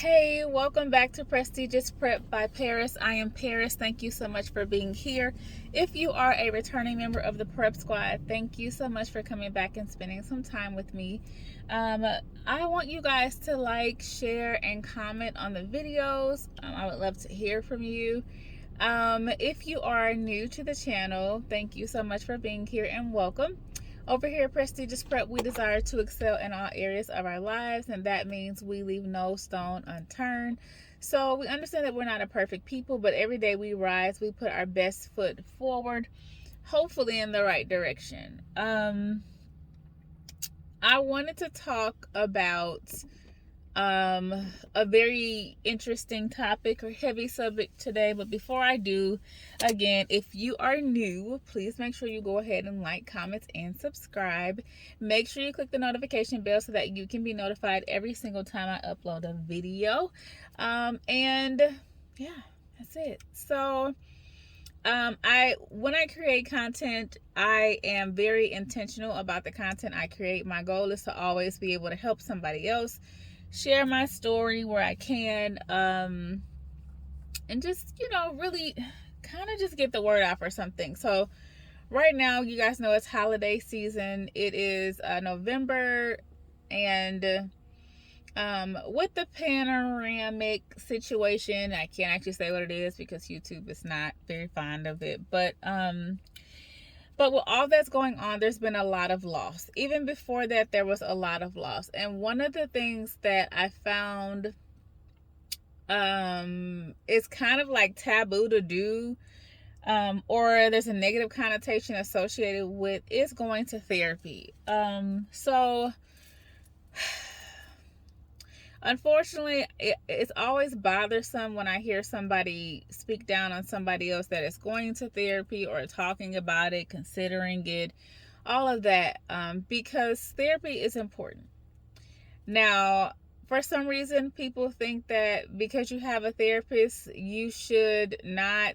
Hey, welcome back to Prestigious Prep by Paris. I am Paris. Thank you so much for being here. If you are a returning member of the Prep Squad, thank you so much for coming back and spending some time with me. I want you guys to like, share, and comment on the videos. I would love to hear from you. If you are new to the channel, thank you so much for being here and welcome. Over here at Prestigious Prep, we desire to excel in all areas of our lives, and that means we leave no stone unturned. So we understand that we're not a perfect people, but every day we rise, we put our best foot forward, hopefully in the right direction. I wanted to talk about a very interesting topic or heavy subject today. But before I do, again, if you are new, please make sure you go ahead and like, comment, and subscribe. Make sure you click the notification bell so that you can be notified every single time I upload a video. And yeah, that's it. So when I create content, I am very intentional about the content I create. My goal is to always be able to help somebody else, share my story where I can, and just, really kind of just get the word out for something. So right now, you guys know it's holiday season. It is November, and with the panoramic situation, I can't actually say what it is because YouTube is not very fond of it, but with all that's going on, there's been a lot of loss. Even before that, there was a lot of loss. And one of the things that I found is kind of like taboo to do, or there's a negative connotation associated with, is going to therapy. So unfortunately, it's always bothersome when I hear somebody speak down on somebody else that is going to therapy or talking about it, considering it, all of that, because therapy is important. Now, for some reason, people think that because you have a therapist, you should not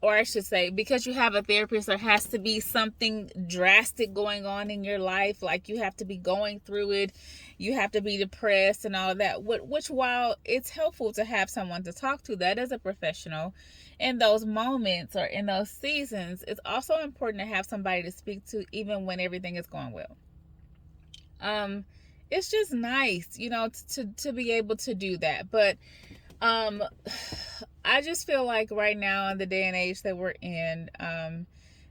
or I should say, because you have a therapist, there has to be something drastic going on in your life. Like you have to be going through it. You have to be depressed and all of that. Which, while it's helpful to have someone to talk to that is a professional in those moments or in those seasons, it's also important to have somebody to speak to even when everything is going well. It's just nice, to be able to do that. But I just feel like right now in the day and age that we're in,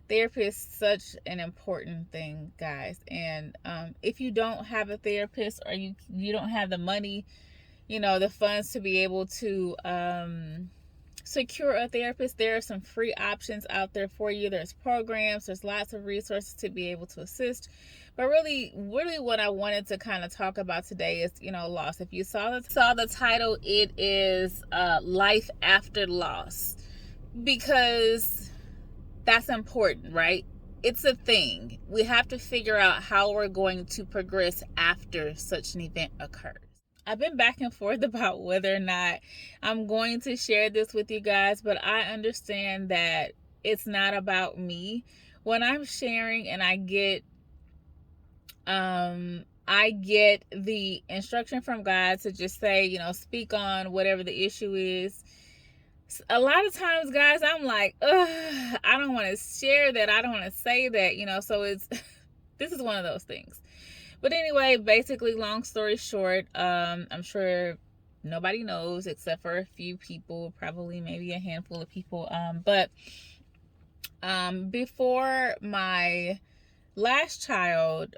therapy is such an important thing, guys. And if you don't have a therapist, or you don't have the money, the funds to be able to secure a therapist, there are some free options out there for you. There's programs, there's lots of resources to be able to assist. But really what I wanted to kind of talk about today is, loss. If you saw the title, it is life after loss, because that's important, right? It's a thing. We have to figure out how we're going to progress after such an event occurs. I've been back and forth about whether or not I'm going to share this with you guys, but I understand that it's not about me. When I'm sharing and I get the instruction from God to just say, speak on whatever the issue is. A lot of times, guys, I'm like, ugh, I don't want to share that. I don't want to say that, so it's, this is one of those things. But anyway, basically, long story short, I'm sure nobody knows except for a few people, probably maybe a handful of people. But before my last child,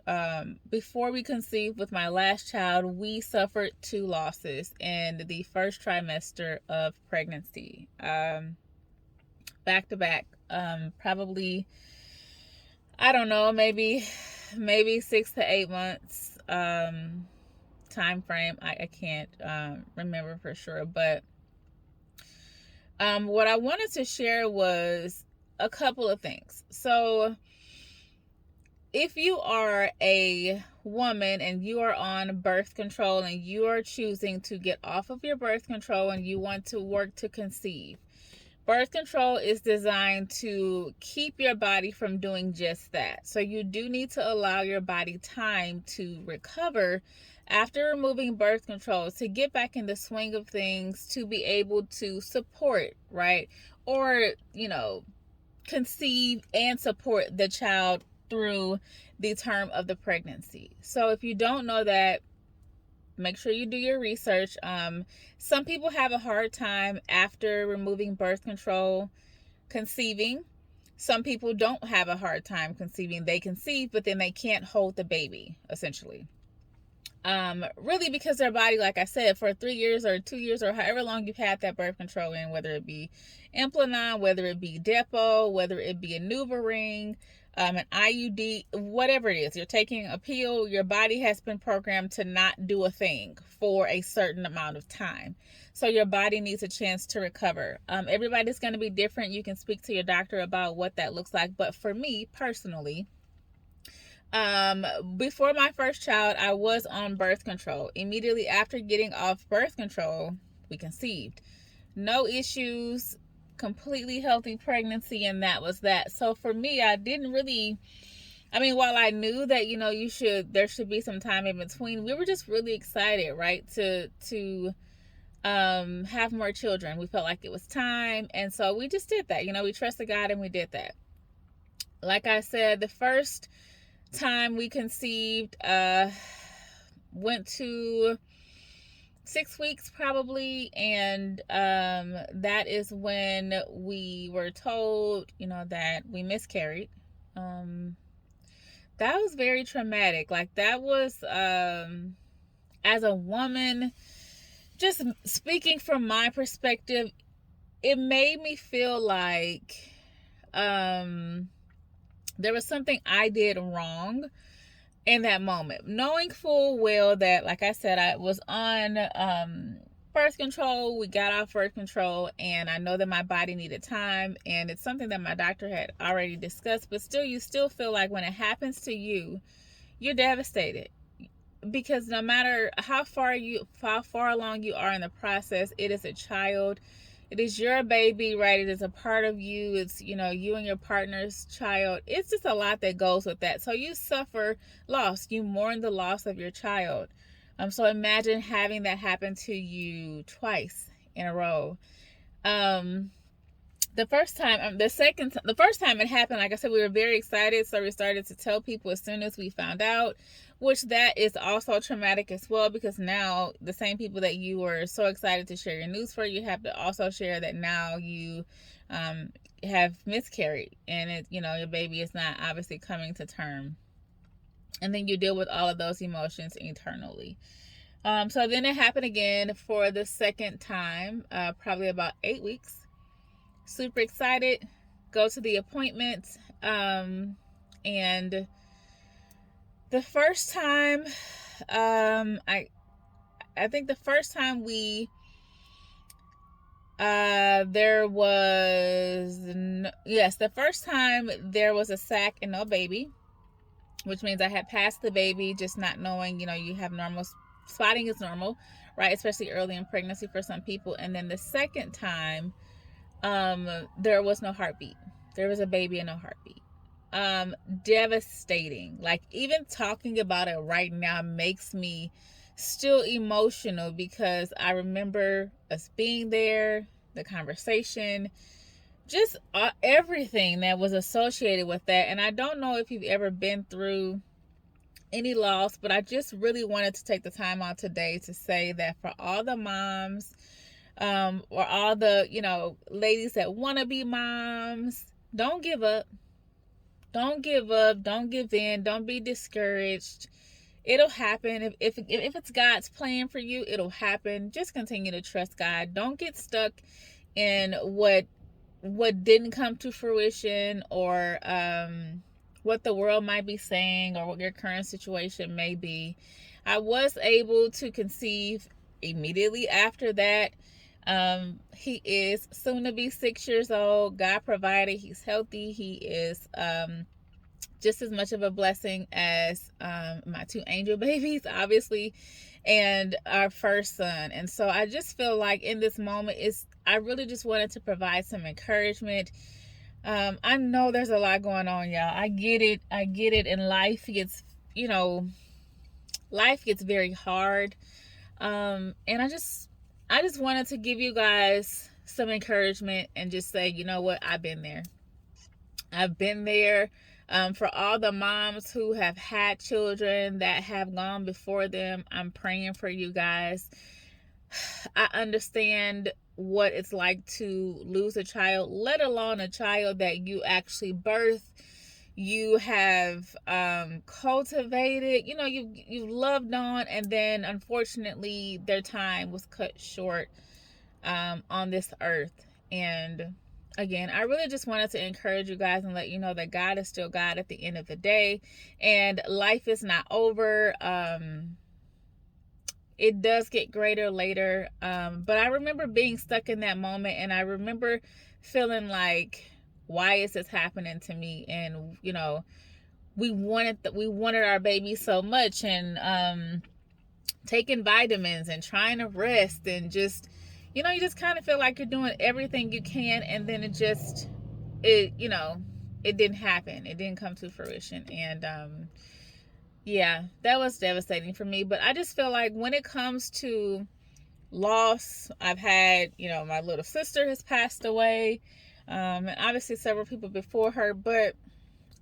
before we conceived with my last child, we suffered 2 losses in the first trimester of pregnancy, back to back. Probably, I don't know, maybe 6 to 8 months time frame. I can't remember for sure, but what I wanted to share was a couple of things. So if you are a woman and you are on birth control and you are choosing to get off of your birth control and you want to work to conceive, Birth control is designed to keep your body from doing just that. So you do need to allow your body time to recover after removing birth control, to get back in the swing of things, to be able to support, right? Or, conceive and support the child through the term of the pregnancy. So if you don't know that, make sure you do your research. Some people have a hard time after removing birth control conceiving. Some people don't have a hard time conceiving. They conceive, but then they can't hold the baby, essentially. Really because their body, like I said, for 3 years or 2 years or however long you've had that birth control in, whether it be Implanon, whether it be Depo, whether it be a NuvaRing, an IUD, whatever it is, you're taking a pill, your body has been programmed to not do a thing for a certain amount of time. So your body needs a chance to recover. Everybody's going to be different. You can speak to your doctor about what that looks like. But for me personally, before my first child, I was on birth control. Immediately after getting off birth control, we conceived. No issues, completely healthy pregnancy, and that was that. So for me, I didn't really, while I knew that, there should be some time in between, we were just really excited, right? To have more children. We felt like it was time. And so we just did that. We trusted God and we did that. Like I said, the first time we conceived, went to 6 weeks probably, and that is when we were told that we miscarried. That was very traumatic. Like, that was, as a woman, just speaking from my perspective, it made me feel like there was something I did wrong in that moment, knowing full well that, like I said, I was on birth control. We got off birth control, and I know that my body needed time, and it's something that my doctor had already discussed. But still, you still feel like when it happens to you, you're devastated, because no matter how far along you are in the process, it is a child. It is your baby, right? It is a part of you. It's, you and your partner's child. It's just a lot that goes with that. So you suffer loss. You mourn the loss of your child. So imagine having that happen to you twice in a row. The first time it happened, like I said, we were very excited. So we started to tell people as soon as we found out, which that is also traumatic as well, because now the same people that you were so excited to share your news for, you have to also share that now you have miscarried, and your baby is not obviously coming to term. And then you deal with all of those emotions internally. So then it happened again for the second time, probably about 8 weeks. Super excited, go to the appointment, and the first time, I think the first time the first time there was a sac and no baby, which means I had passed the baby, just not knowing, you have normal, spotting is normal, right? Especially early in pregnancy for some people. And then the second time, there was no heartbeat. There was a baby and no heartbeat. Devastating. Like, even talking about it right now makes me still emotional, because I remember us being there, the conversation, just everything that was associated with that. And I don't know if you've ever been through any loss, but I just really wanted to take the time out today to say that for all the moms, or all the, ladies that want to be moms, don't give up. Don't give up. Don't give in. Don't be discouraged. It'll happen. If it's God's plan for you, it'll happen. Just continue to trust God. Don't get stuck in what didn't come to fruition, or what the world might be saying, or what your current situation may be. I was able to conceive immediately after that. He is soon to be 6 years old. God provided. He's healthy. He is just as much of a blessing as my two angel babies, obviously, and our first son. And so I just feel like in this moment, I really just wanted to provide some encouragement. I know there's a lot going on, y'all. I get it. And life gets very hard. And I just wanted to give you guys some encouragement and just say, you know what, I've been there. I've been there. For all the moms who have had children that have gone before them, I'm praying for you guys. I understand what it's like to lose a child, let alone a child that you actually birthed, you have cultivated, you've loved on, and then unfortunately their time was cut short on this earth. And again, I really just wanted to encourage you guys and let you know that God is still God at the end of the day, and life is not over. It does get greater later. But I remember being stuck in that moment, and I remember feeling like, why is this happening to me? And we wanted our baby so much, and taking vitamins and trying to rest, and just you just kind of feel like you're doing everything you can, and then it didn't happen. It didn't come to fruition. And yeah, that was devastating for me. But I just feel like when it comes to loss, I've had, my little sister has passed away, and obviously several people before her, but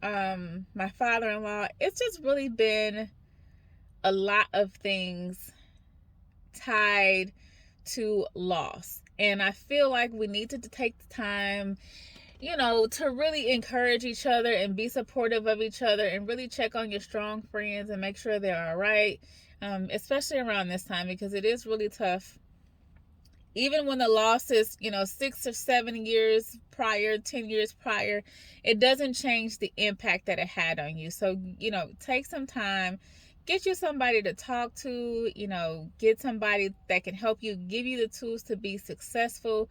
my father-in-law, it's just really been a lot of things tied to loss. And I feel like we need to take the time, to really encourage each other and be supportive of each other, and really check on your strong friends and make sure they're all right, especially around this time, because it is really tough. Even when the loss is, 6 or 7 years prior, 10 years prior, it doesn't change the impact that it had on you. So, take some time, get you somebody to talk to, get somebody that can help you, give you the tools to be successful,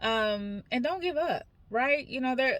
and don't give up, right?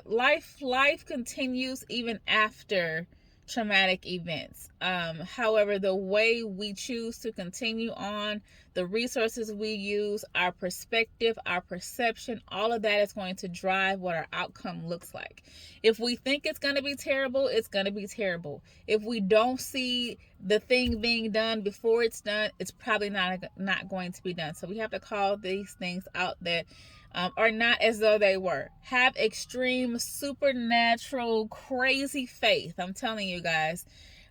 Life continues even after traumatic events. However, the way we choose to continue on, the resources we use, our perspective, our perception, all of that is going to drive what our outcome looks like. If we think it's going to be terrible, it's going to be terrible. If we don't see the thing being done before it's done, it's probably not going to be done. So we have to call these things out that are not as though they were. Have extreme, supernatural, crazy faith. I'm telling you guys.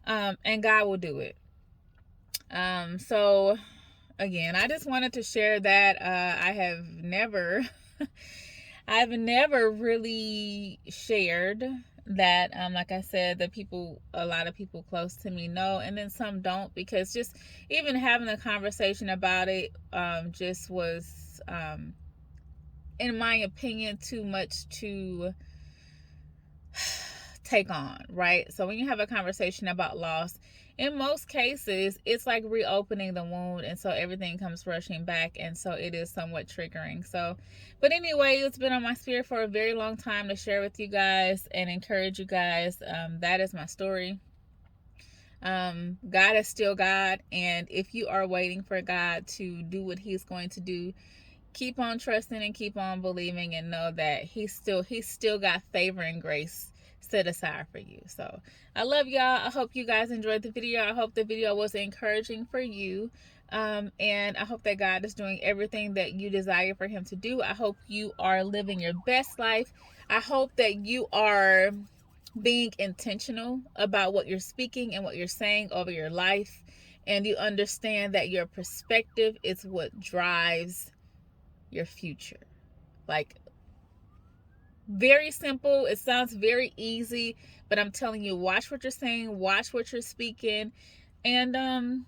And God will do it. So again, I just wanted to share that. I've never really shared that. Like I said, a lot of people close to me know, and then some don't, because just even having a conversation about it, just was, in my opinion, too much to take on, right? So when you have a conversation about loss, in most cases, it's like reopening the wound, and so everything comes rushing back, and so it is somewhat triggering. So, but anyway, it's been on my spirit for a very long time to share with you guys and encourage you guys. That is my story. God is still God, and if you are waiting for God to do what He's going to do, keep on trusting and keep on believing, and know that He's still got favor and grace set aside for you. So I love y'all. I hope you guys enjoyed the video. I hope the video was encouraging for you. And I hope that God is doing everything that you desire for Him to do. I hope you are living your best life. I hope that you are being intentional about what you're speaking and what you're saying over your life, and you understand that your perspective is what drives your future. Like, very simple. It sounds very easy, but I'm telling you, watch what you're saying, watch what you're speaking, and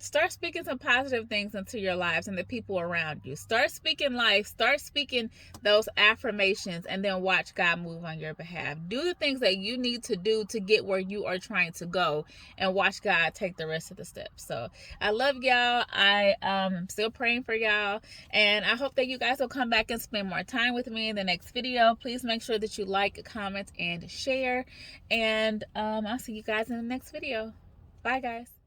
Start speaking some positive things into your lives and the people around you. Start speaking life. Start speaking those affirmations, and then watch God move on your behalf. Do the things that you need to do to get where you are trying to go, and watch God take the rest of the steps. So I love y'all. I am still praying for y'all, and I hope that you guys will come back and spend more time with me in the next video. Please make sure that you like, comment, and share. And I'll see you guys in the next video. Bye, guys.